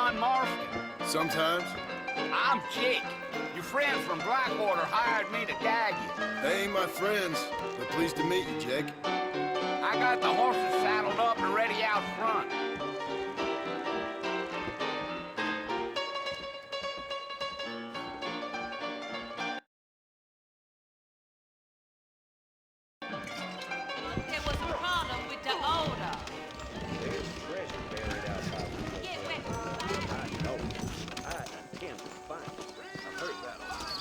John Marston? Sometimes. I'm Jake. Your friends from Blackwater hired me to gag you. They ain't my friends, but pleased to meet you, Jake. I got the horses saddled up and ready out front. There was a problem with the order. There's treasure buried out by the Get wet. I know. I intend to find it. I've heard that a lot.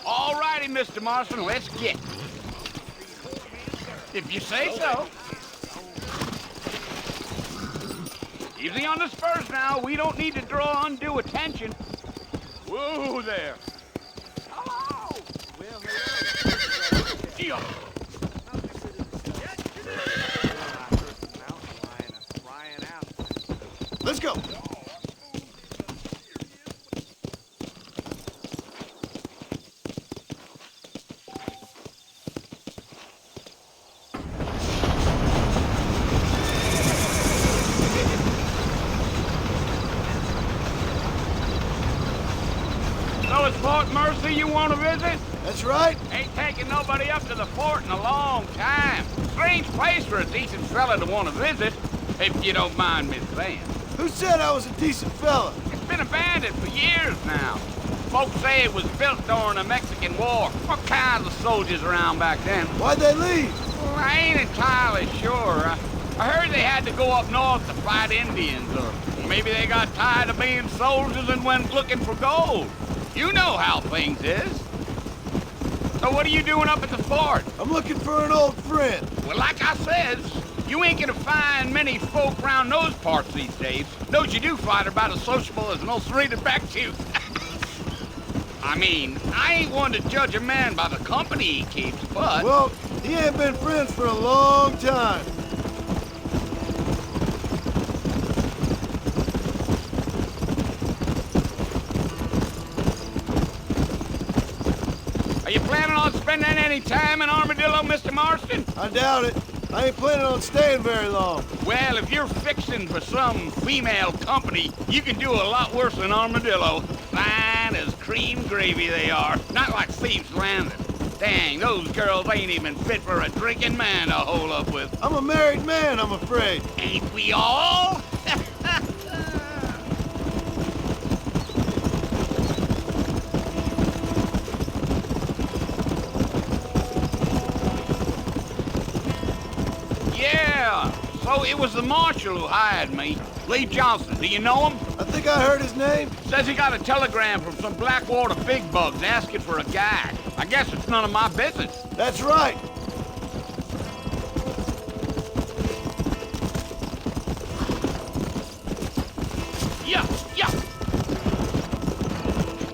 All righty, Mr. Marston, let's get. If you say so. Easy on the spurs now. We don't need to draw undue attention. Whoa there. Hello. Well, Yeah. Let's go. So it's Fort Mercy you want to visit? That's right. Ain't taking nobody up to the fort in a long time. Strange place for a decent fella to want to visit, if you don't mind me saying. Who said I was a decent fella? It's been abandoned for years now. Folks say it was built during the Mexican War. What kinds of soldiers around back then? Why'd they leave? Well, I ain't entirely sure. I heard they had to go up north to fight Indians, or maybe they got tired of being soldiers and went looking for gold. You know how things is. So what are you doing up at the fort? I'm looking for an old friend. Well, like I says, you ain't gonna find many folk around those parts these days. Those you do find are about as sociable as an old serrated back tooth. I mean, I ain't one to judge a man by the company he keeps, but... Well, he ain't been friends for a long time. Are you planning on spending any time in Armadillo, Mr. Marston? I doubt it. I ain't planning on staying very long. Well, if you're fixing for some female company, you can do a lot worse than Armadillo. Fine as cream gravy they are. Not like Thieves Landing. Dang, those girls ain't even fit for a drinking man to hole up with. I'm a married man, I'm afraid. Ain't we all? Yeah, so it was the marshal who hired me. Lee Johnson, do you know him? I think I heard his name. Says he got a telegram from some Blackwater big bugs asking for a guy. I guess it's none of my business. That's right. Yeah.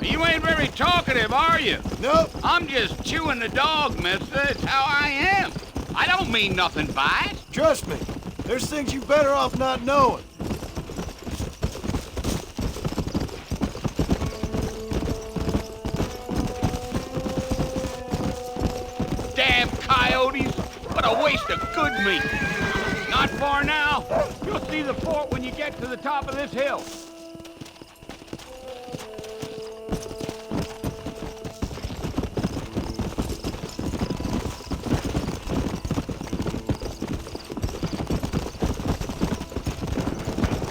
You ain't very talkative, are you? Nope. I'm just chewing the dog, mister. It's how I am. I don't mean nothing by it. Trust me. There's things you better off not knowing. Damn coyotes. What a waste of good meat. Not far now. You'll see the fort when you get to the top of this hill.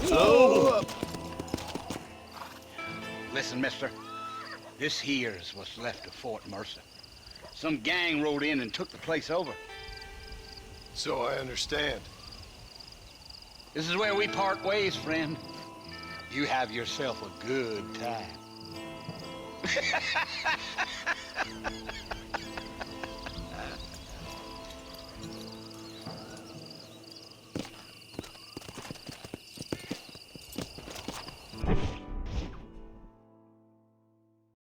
Slow up. Listen, mister. This here's what's left of Fort Mercer. Some gang rode in and took the place over. So I understand. This is where we part ways, friend. You have yourself a good time.